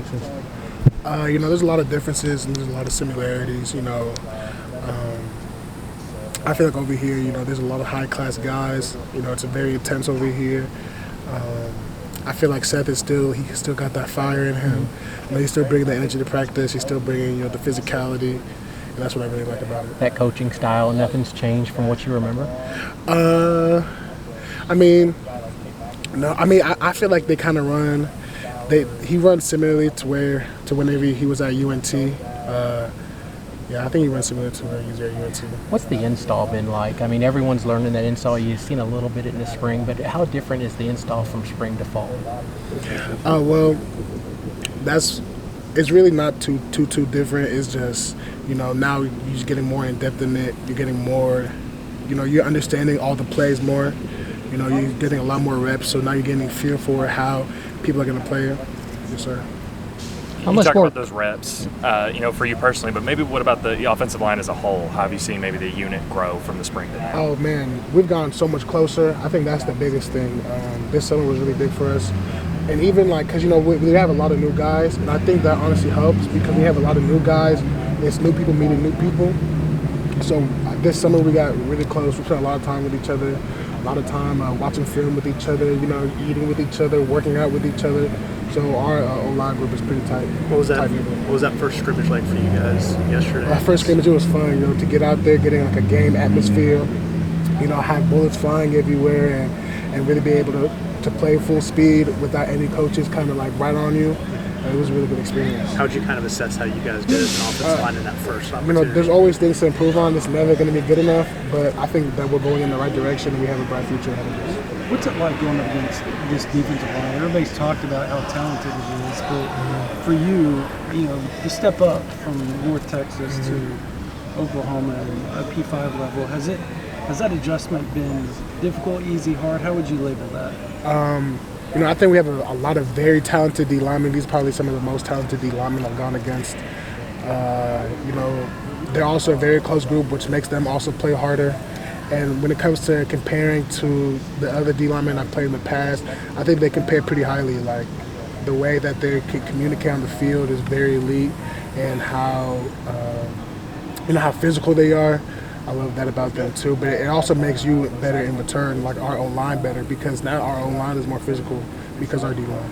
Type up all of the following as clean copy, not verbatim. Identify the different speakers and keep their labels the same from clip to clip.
Speaker 1: Texas?
Speaker 2: There's a lot of differences and there's a lot of similarities. I feel like over here, there's a lot of high-class guys. It's very intense over here. I feel like Seth he still got that fire in him. He's still bringing the energy to practice. He's still bringing, the physicality, and that's what I really like about it.
Speaker 1: That coaching style, nothing's changed from what you remember?
Speaker 2: I feel like they kind of run. He runs similarly to whenever he was at UNT. I think he runs similar to when he was at UNT.
Speaker 1: What's the install been like? I mean, everyone's learning that install. You've seen a little bit in the spring, but how different is the install from spring to fall?
Speaker 2: It's really not too different. It's just, now you're just getting more in depth in it. You're getting more, you're understanding all the plays more. You're getting a lot more reps, so now you're getting a feel for how people are going to play it. Yes, sir.
Speaker 3: You talk about those reps, for you personally, but maybe what about the offensive line as a whole? How have you seen maybe the unit grow from the spring to now?
Speaker 2: Oh, man, we've gone so much closer. I think that's the biggest thing. This summer was really big for us. And even, because, we have a lot of new guys, and I think that honestly helps because we have a lot of new guys. It's new people meeting new people. So this summer we got really close. We spent a lot of time with each other, a lot of time watching film with each other, eating with each other, working out with each other. So our O-line group is pretty tight.
Speaker 4: What was that first scrimmage like for you guys yesterday?
Speaker 2: Our first scrimmage, it was fun, to get out there, getting like a game atmosphere, have bullets flying everywhere and really be able to play full speed without any coaches kind of like right on you. It was a really good experience.
Speaker 4: How'd you kind of assess how you guys did as an offensive line in that first opportunity?
Speaker 2: There's always things to improve on. It's never going to be good enough, but I think that we're going in the right direction and we have a bright future ahead of us.
Speaker 5: What's it like going up against this defensive line? Everybody's talked about how talented it is, but for you, to step up from North Texas to Oklahoma and a P5 level, has that adjustment been difficult, easy, hard? How would you label that?
Speaker 2: I think we have a lot of very talented D linemen. These are probably some of the most talented D linemen I've gone against. They're also a very close group, which makes them also play harder. And when it comes to comparing to the other D linemen I've played in the past, I think they compare pretty highly. Like the way that they can communicate on the field is very elite, and how physical they are. I love that about them too. But it also makes you better in return, like our O-line better, because now our O-line is more physical because our D-line.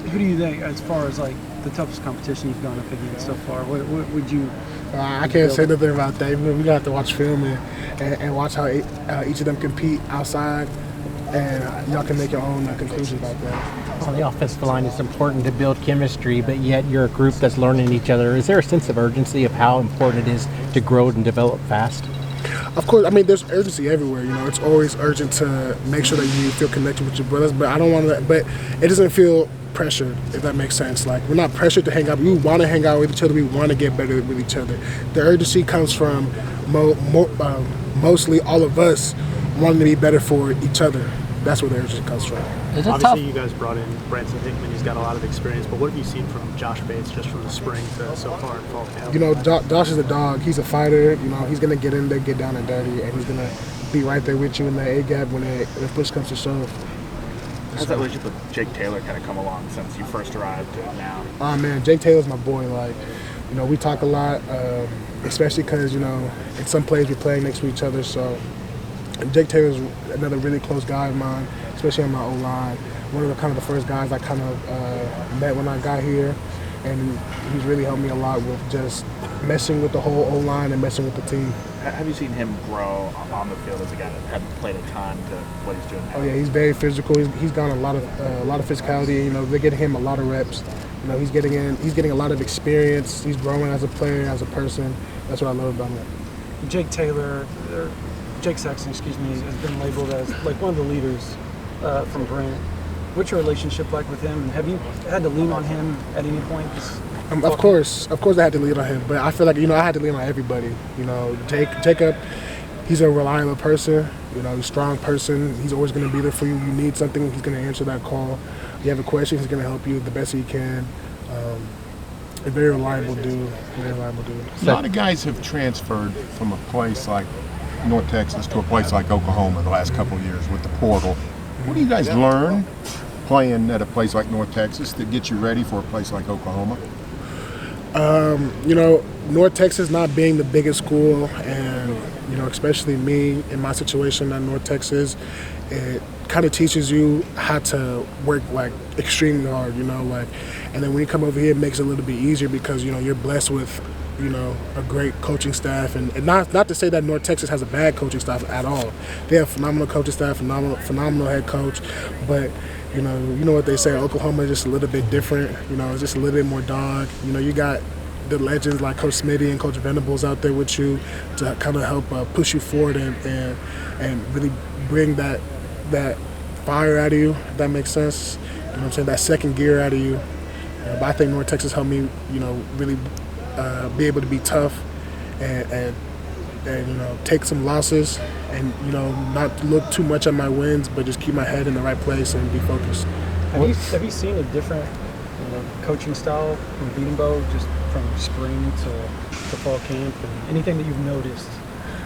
Speaker 5: Who do you think, as far as like the toughest competition you've gone up against so far? What would you?
Speaker 2: I can't say nothing about that. We're gonna have to watch film and watch how each of them compete outside, and y'all can make your own conclusions about that.
Speaker 1: On the offensive line, it's important to build chemistry, but yet you're a group that's learning each other. Is there a sense of urgency of how important it is to grow and develop fast?
Speaker 2: Of course, there's urgency everywhere. It's always urgent to make sure that you feel connected with your brothers, but I don't want to. But it doesn't feel pressured, if that makes sense. Like, we're not pressured to hang out. We want to hang out with each other. We want to get better with each other. The urgency comes from mostly all of us wanting to be better for each other. That's where the urgency comes from.
Speaker 4: Obviously, you guys brought in Branson Hickman. He's got a lot of experience, but what have you seen from Josh Bates just from the spring to so far in fall camp?
Speaker 2: Josh is a dog. He's a fighter. He's going to get in there, get down and dirty, and he's going to be right there with you in the A-gap when push comes to shove.
Speaker 6: How's that relationship with Jake Taylor kind of come along since you first arrived to now?
Speaker 2: Oh, man, Jake Taylor's my boy. Like, we talk a lot, especially because, in some plays we're playing next to each other. So Jake Taylor's another really close guy of mine, especially on my O-line. One of the first guys I kind of met when I got here, and he's really helped me a lot with just messing with the whole O-line and messing with the team.
Speaker 6: Have you seen him grow on the field as a guy that hadn't played a ton to what he's doing now?
Speaker 2: Oh yeah, he's very physical. He's got a lot of physicality. They're getting him a lot of reps. He's getting a lot of experience. He's growing as a player, as a person. That's what I love about him.
Speaker 5: Jake Sexton, has been labeled as like one of the leaders from Brent. What's your relationship like with him? Have you had to lean on him at any point?
Speaker 2: Of course I had to lean on him, but I feel like I had to lean on everybody. Jacob, he's a reliable person. He's a strong person. He's always going to be there for you. You need something, he's going to answer that call. You have a question, he's going to help you the best he can. A very reliable dude.
Speaker 7: A lot of guys have transferred from a place like North Texas to a place like Oklahoma the last couple of years with the portal. What do you guys learn playing at a place like North Texas that gets you ready for a place like Oklahoma?
Speaker 2: You know, North Texas not being the biggest school, and you know, especially me in my situation at North Texas, it kind of teaches you how to work like extremely hard. You know, like, and then when you come over here, it makes it a little bit easier because you know you're blessed with, you know, a great coaching staff, and not to say that North Texas has a bad coaching staff at all. They have phenomenal coaching staff, phenomenal head coach, but you know what they say, Oklahoma is just a little bit different. You know, it's just a little bit more dog. You know, you got the legends like Coach Smitty and Coach Venables out there with you to kind of help push you forward and really bring that fire out of you, if that makes sense. You know what I'm saying? That second gear out of you. But I think North Texas helped me, you know, really be able to be tough and you know, take some losses and, you know, not look too much at my wins, but just keep my head in the right place and be focused.
Speaker 5: Have you seen a different coaching style from Beatenbow, just from spring to fall camp, and anything that you've noticed?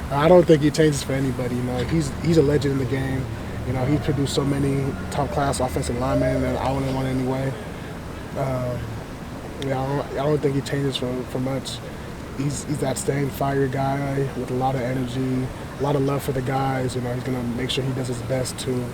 Speaker 2: I don't think he changes for anybody. You know, he's a legend in the game. You know, he's produced so many top-class offensive linemen, and I wouldn't want anyway. Yeah, I don't think he changes for much. He's that same fire guy with a lot of energy, a lot of love for the guys. You know, he's gonna make sure he does his best to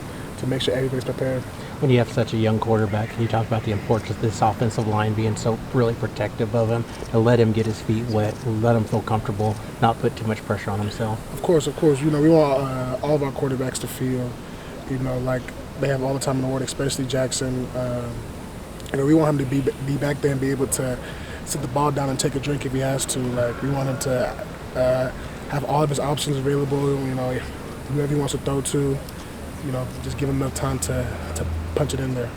Speaker 2: make sure everybody's prepared.
Speaker 1: When you have such a young quarterback, can you talk about the importance of this offensive line being so really protective of him, to let him get his feet wet, let him feel comfortable, not put too much pressure on himself?
Speaker 2: Of course. You know, we want all of our quarterbacks to feel, you know, like they have all the time in the world, especially Jackson. You know, we want him to be back there and be able to sit the ball down and take a drink if he has to. Like, we want him to have all of his options available. You know, whoever he wants to throw to, you know, just give him enough time to punch it in there.